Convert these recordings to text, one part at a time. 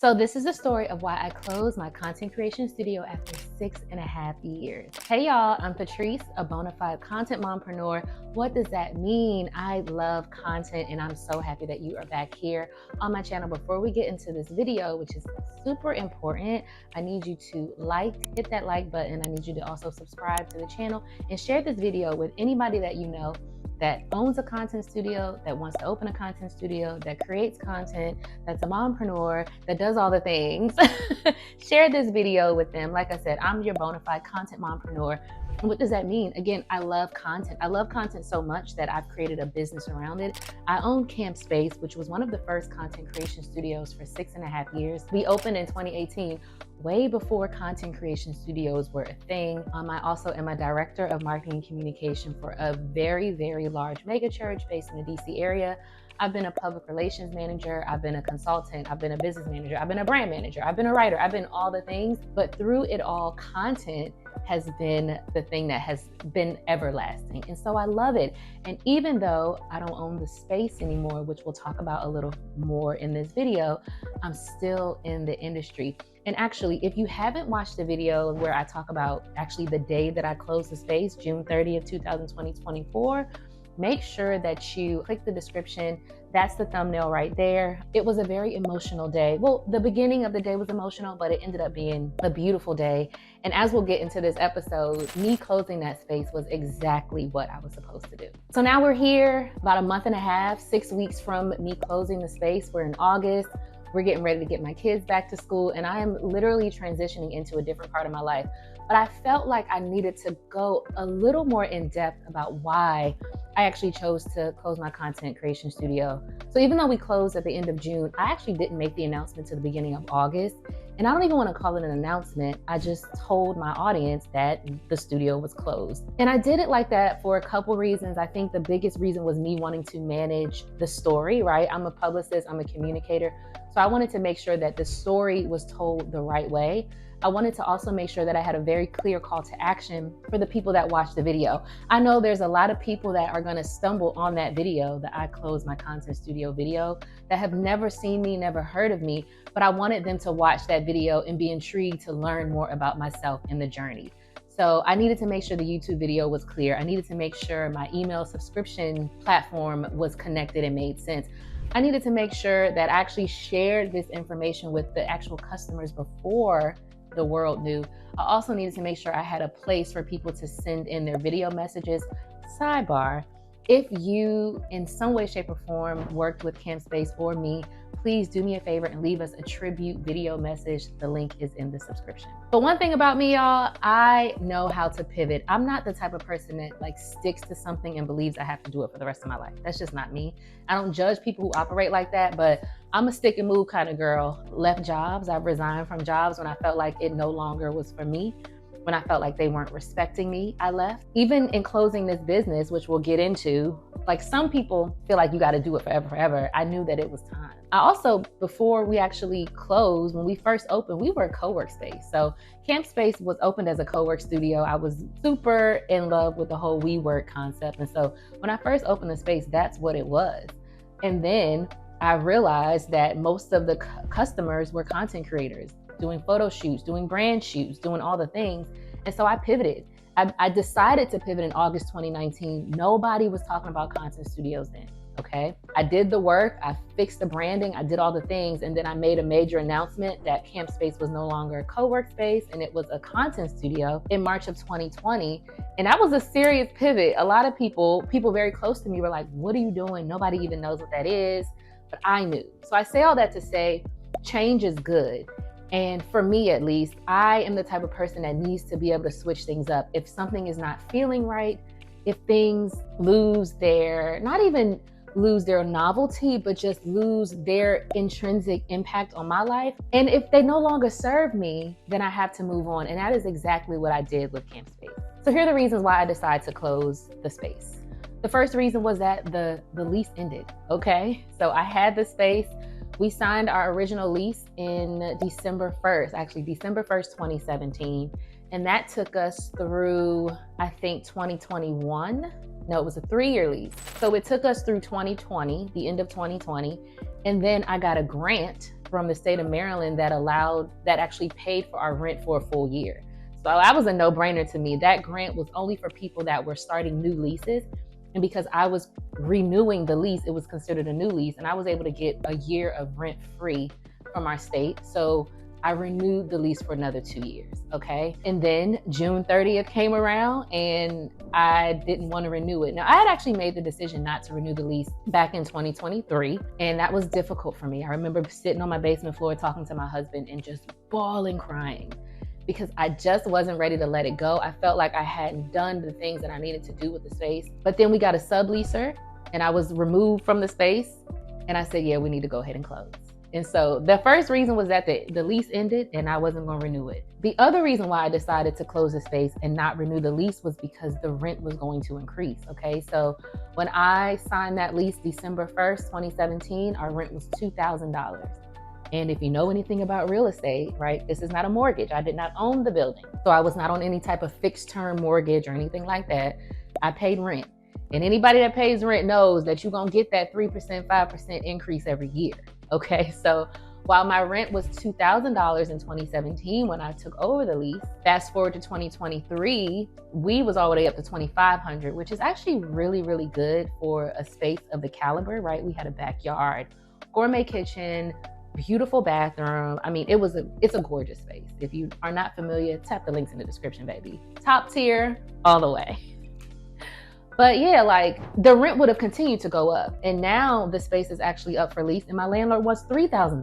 So this is the story of why I closed my content creation studio after 6.5 years. Hey y'all, I'm Patrice, a bona fide content mompreneur. What does that mean? I love content and I'm so happy that you are back here on my channel. Before we get into this video, which is super important, I need you to hit that like button. I need you to also subscribe to the channel and share this video with anybody that you know that owns a content studio, that wants to open a content studio, that creates content, that's a mompreneur, that does all the things. Share this video with them. Like I said, I'm your bona fide content mompreneur. And what does that mean? Again, I love content. I love content so much that I've created a business around it. I own CAMPspace, which was one of the first content creation studios for 6.5 years. We opened in 2018, way before content creation studios were a thing. I also am a director of marketing and communication for a very, very large mega church based in the DC area. I've been a public relations manager, I've been a consultant, I've been a business manager, I've been a brand manager, I've been a writer, I've been all the things, but through it all, content has been the thing that has been everlasting. And so I love it. And even though I don't own the space anymore, which we'll talk about a little more in this video, I'm still in the industry. And actually, if you haven't watched the video where I talk about actually the day that I closed the space, June 30th, 2024, make sure that you click the description. That's the thumbnail right there. It was a very emotional day. Well, the beginning of the day was emotional, but it ended up being a beautiful day. And as we'll get into this episode, me closing that space was exactly what I was supposed to do. So now we're here about a month and a half, 6 weeks from me closing the space. We're in August. We're getting ready to get my kids back to school, and I am literally transitioning into a different part of my life. But I felt like I needed to go a little more in depth about why I actually chose to close my content creation studio. So even though we closed at the end of June, I actually didn't make the announcement to the beginning of August. And I don't even want to call it an announcement. I just told my audience that the studio was closed. And I did it like that for a couple reasons. I think the biggest reason was me wanting to manage the story, right? I'm a publicist, I'm a communicator. So I wanted to make sure that the story was told the right way. I wanted to also make sure that I had a very clear call to action for the people that watch the video. I know there's a lot of people that are gonna stumble on that video, that I closed my content studio video, that have never seen me, never heard of me, but I wanted them to watch that video and be intrigued to learn more about myself and the journey. So I needed to make sure the YouTube video was clear. I needed to make sure my email subscription platform was connected and made sense. I needed to make sure that I actually shared this information with the actual customers before the world knew. I also needed to make sure I had a place for people to send in their video messages. Sidebar, if you in some way, shape, or form worked with CAMPspace or me, please do me a favor and leave us a tribute video message. The link is in the description. But one thing about me, y'all, I know how to pivot. I'm not the type of person that sticks to something and believes I have to do it for the rest of my life. That's just not me. I don't judge people who operate like that, but I'm a stick and move kind of girl. Left jobs, I've resigned from jobs when I felt like it no longer was for me. When I felt like they weren't respecting me, I left. Even in closing this business, which we'll get into, some people feel like you got to do it forever. I knew that it was time. I also, before we actually closed, when we first opened, we were a co-work space. So CAMPspace was opened as a co-work studio. I was super in love with the whole WeWork concept. And so when I first opened the space, that's what it was. And then I realized that most of the customers were content creators, doing photo shoots, doing brand shoots, doing all the things. And so I pivoted. I decided to pivot in August 2019. Nobody was talking about content studios then, okay? I did the work, I fixed the branding, I did all the things, and then I made a major announcement that CAMPspace was no longer a co-work space and it was a content studio in March of 2020. And that was a serious pivot. A lot of people very close to me were like, what are you doing? Nobody even knows what that is. But I knew. So I say all that to say, change is good. And for me, at least, I am the type of person that needs to be able to switch things up. If something is not feeling right, if things lose not even lose their novelty, but just lose their intrinsic impact on my life. And if they no longer serve me, then I have to move on. And that is exactly what I did with CAMPspace. So here are the reasons why I decided to close the space. The first reason was that the lease ended, okay? So I had the space. We signed our original lease in December 1st, 2017. And that took us through, I think, 2021. No, it was a 3-year lease. So it took us through 2020, the end of 2020. And then I got a grant from the state of Maryland that actually paid for our rent for a full year. So that was a no-brainer to me. That grant was only for people that were starting new leases. And because I was renewing the lease, it was considered a new lease. And I was able to get a year of rent free from our state. So I renewed the lease for another 2 years, okay? And then June 30th came around and I didn't want to renew it. Now, I had actually made the decision not to renew the lease back in 2023, and that was difficult for me. I remember sitting on my basement floor talking to my husband and just bawling, crying, because I just wasn't ready to let it go. I felt like I hadn't done the things that I needed to do with the space. But then we got a subleaser and I was removed from the space, and I said, yeah, we need to go ahead and close. And so the first reason was that the lease ended and I wasn't going to renew it. The other reason why I decided to close the space and not renew the lease was because the rent was going to increase, okay? So when I signed that lease December 1st, 2017, our rent was $2,000. And if you know anything about real estate, right, this is not a mortgage. I did not own the building. So I was not on any type of fixed term mortgage or anything like that. I paid rent. And anybody that pays rent knows that you're going to get that 3%, 5% increase every year. Okay, so while my rent was $2,000 in 2017 when I took over the lease, fast forward to 2023, we was all the way up to $2,500, which is actually really, really good for a space of the caliber, right? We had a backyard, gourmet kitchen, beautiful bathroom. I mean, it's a gorgeous space. If you are not familiar, tap the links in the description, baby. Top tier all the way. But yeah, like the rent would have continued to go up. And now the space is actually up for lease and my landlord wants $3,000.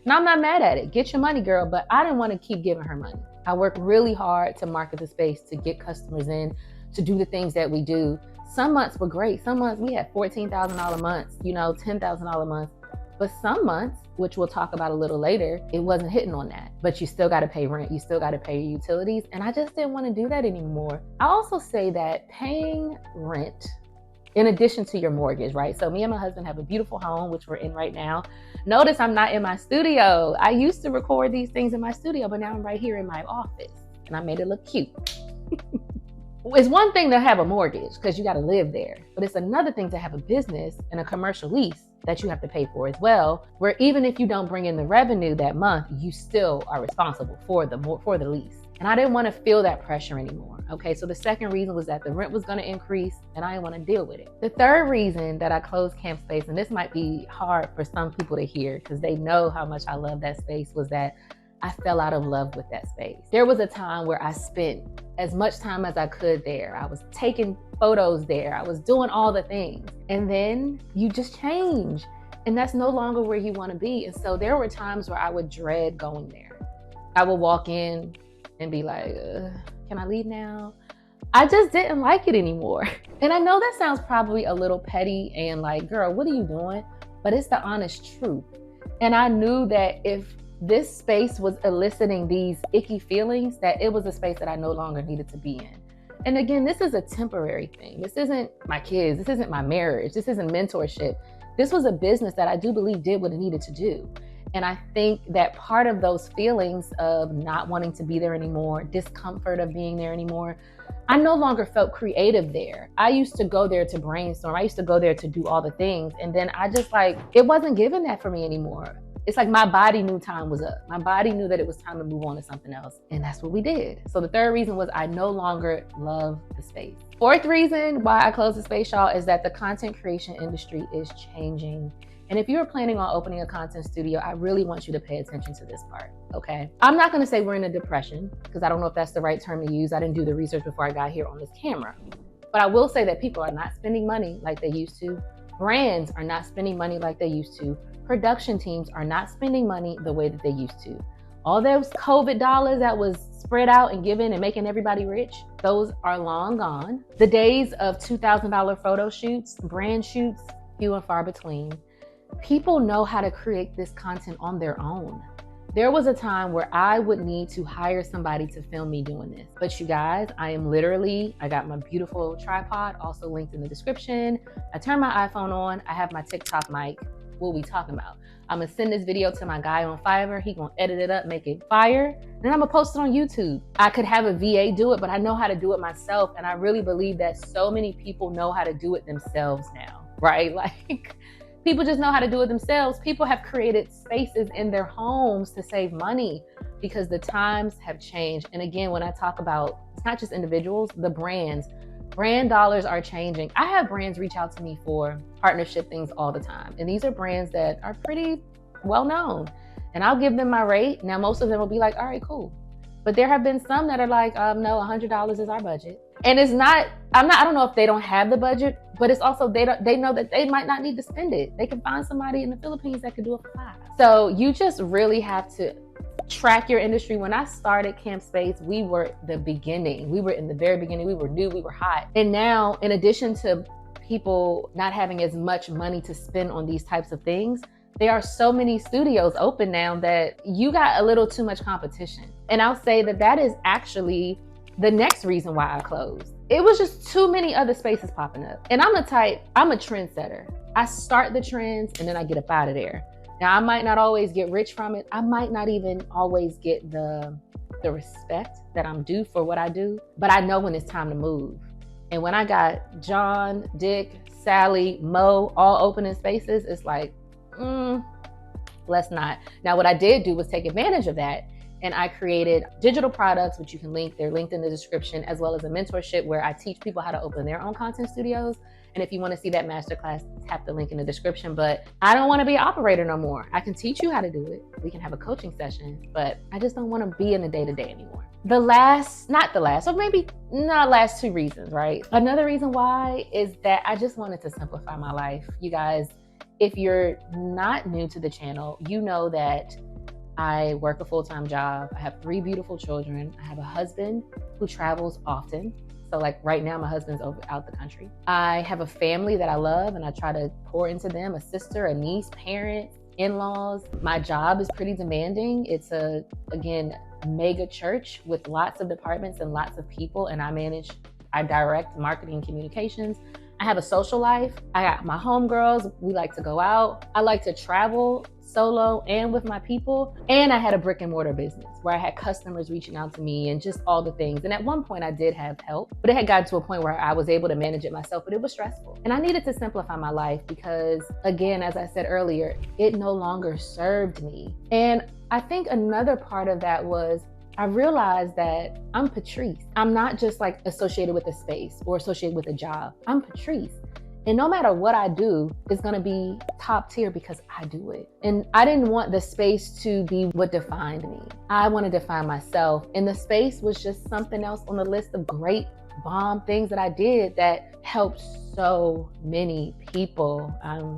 Now I'm not mad at it. Get your money, girl. But I didn't want to keep giving her money. I worked really hard to market the space, to get customers in, to do the things that we do. Some months were great. Some months we had $14,000 months, $10,000 months. But some months, which we'll talk about a little later, it wasn't hitting on that. But you still got to pay rent. You still got to pay your utilities. And I just didn't want to do that anymore. I also say that paying rent, in addition to your mortgage, right? So me and my husband have a beautiful home, which we're in right now. Notice I'm not in my studio. I used to record these things in my studio, but now I'm right here in my office. And I made it look cute. It's one thing to have a mortgage because you got to live there. But it's another thing to have a business and a commercial lease that you have to pay for as well, where even if you don't bring in the revenue that month, you still are responsible for the lease. And I didn't want to feel that pressure anymore. Okay, so the second reason was that the rent was going to increase and I didn't want to deal with it. The third reason that I closed CAMPspace, and this might be hard for some people to hear because they know how much I love that space, was that I fell out of love with that space. There was a time where I spent as much time as I could there. I was taking photos there. I was doing all the things. And then you just change. And that's no longer where you want to be. And so there were times where I would dread going there. I would walk in and be like, can I leave now? I just didn't like it anymore. And I know that sounds probably a little petty and like, girl, what are you doing? But it's the honest truth. And I knew that if this space was eliciting these icky feelings, that it was a space that I no longer needed to be in. And again, this is a temporary thing. This isn't my kids. This isn't my marriage. This isn't mentorship. This was a business that I do believe did what it needed to do. And I think that part of those feelings of not wanting to be there anymore, discomfort of being there anymore, I no longer felt creative there. I used to go there to brainstorm. I used to go there to do all the things. And then I just it wasn't giving that for me anymore. It's like my body knew time was up. My body knew that it was time to move on to something else. And that's what we did. So the third reason was I no longer love the space. Fourth reason why I closed the space, y'all, is that the content creation industry is changing. And if you're planning on opening a content studio, I really want you to pay attention to this part, okay? I'm not gonna say we're in a depression, because I don't know if that's the right term to use. I didn't do the research before I got here on this camera. But I will say that people are not spending money like they used to. Brands are not spending money like they used to. Production teams are not spending money the way that they used to. All those COVID dollars that was spread out and given and making everybody rich, those are long gone. The days of $2,000 photo shoots, brand shoots, few and far between. People know how to create this content on their own. There was a time where I would need to hire somebody to film me doing this. But you guys, I got my beautiful tripod, also linked in the description. I turn my iPhone on, I have my TikTok mic. What we talking about? I'm gonna send this video to my guy on Fiverr. He gonna edit it up, make it fire. Then I'm gonna post it on YouTube. I could have a VA do it, but I know how to do it myself. And I really believe that so many people know how to do it themselves now, right? Like, People just know how to do it themselves. People have created spaces in their homes to save money because the times have changed. And again, when I talk about, it's not just individuals, the brands, brand dollars are changing. I have brands reach out to me for partnership things all the time. And these are brands that are pretty well known. And I'll give them my rate. Now, most of them will be like, all right, cool. But there have been some that are like, no, $100 is our budget. And it's not, I don't know if they don't have the budget, but it's also, they know that they might not need to spend it. They can find somebody in the Philippines that could do it for $5. So you just really have to track your industry. When I started CAMPspace, we were the beginning. We were in the very beginning. We were new, we were hot. And now, in addition to people not having as much money to spend on these types of things, there are so many studios open now that you got a little too much competition. And I'll say that that is actually the next reason why I closed. It was just too many other spaces popping up. And I'm a trendsetter. I start the trends and then I get up out of there. Now, I might not always get rich from it. I might not even always get the respect that I'm due for what I do, but I know when it's time to move. And when I got John, Dick, Sally, Mo all opening spaces, it's like, let's not. Now, what I did do was take advantage of that. And I created digital products, which you can link. They're linked in the description, as well as a mentorship where I teach people how to open their own content studios. And if you want to see that masterclass, tap the link in the description. But I don't want to be an operator no more. I can teach you how to do it. We can have a coaching session, but I just don't want to be in the day-to-day anymore. Last two reasons, right? Another reason why is that I just wanted to simplify my life. You guys, if you're not new to the channel, you know that I work a full-time job. I have 3 beautiful children. I have a husband who travels often. So like right now, my husband's out the country. I have a family that I love and I try to pour into them, a sister, a niece, parents, in-laws. My job is pretty demanding. It's again, mega church with lots of departments and lots of people. And I direct marketing and communications. I have a social life. I got my homegirls. We like to go out. I like to travel solo and with my people. And I had a brick and mortar business where I had customers reaching out to me and just all the things. And at one point I did have help, but it had gotten to a point where I was able to manage it myself, but it was stressful. And I needed to simplify my life because, again, as I said earlier, it no longer served me. And I think another part of that was I realized that I'm Patrice. I'm not just like associated with a space or associated with a job. I'm Patrice. And no matter what I do, it's gonna be top tier because I do it. And I didn't want the space to be what defined me. I want to define myself. And the space was just something else on the list of great bomb things that I did that helped so many people.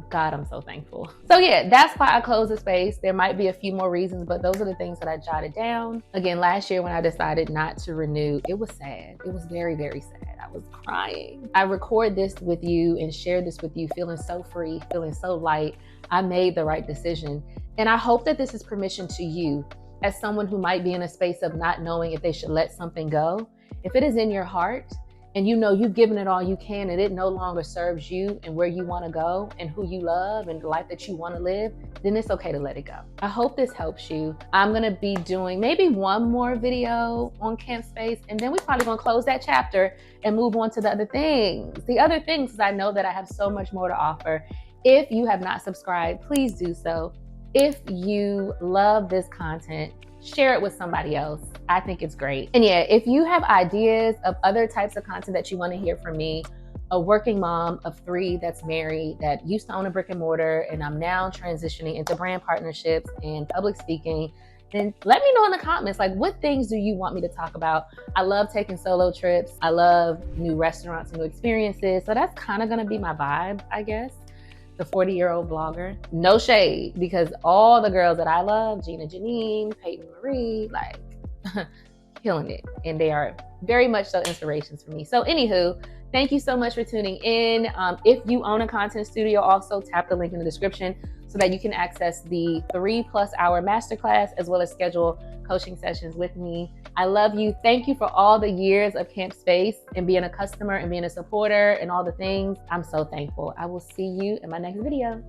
God, I'm so thankful. So yeah, that's why I closed the space. There might be a few more reasons, but those are the things that I jotted down. Again, last year when I decided not to renew, it was sad. It was very, very sad. I was crying. I record this with you and share this with you, feeling so free, feeling so light. I made the right decision. And I hope that this is permission to you as someone who might be in a space of not knowing if they should let something go. If it is in your heart and you know you've given it all you can and it no longer serves you and where you want to go and who you love and the life that you want to live, then it's okay to let it go. I hope this helps you. I'm going to be doing maybe one more video on CAMPspace, and then we're probably going to close that chapter and move on to the other things. The other things, is I know that I have so much more to offer. If you have not subscribed, please do so. If you love this content, share it with somebody else. I think it's great. And yeah, if you have ideas of other types of content that you want to hear from me, a working mom of 3 that's married, that used to own a brick and mortar, and I'm now transitioning into brand partnerships and public speaking, then let me know in the comments, like, what things do you want me to talk about? I love taking solo trips. I love new restaurants and new experiences. So that's kind of going to be my vibe, I guess. The 40-year-old vlogger. No shade, because all the girls that I love, Gina Janine, Peyton Marie, like killing it. And they are very much so inspirations for me. So anywho, thank you so much for tuning in. If you own a content studio, also tap the link in the description so that you can access the 3+ hour masterclass as well as schedule coaching sessions with me. I love you. Thank you for all the years of CAMPspace and being a customer and being a supporter and all the things. I'm so thankful. I will see you in my next video.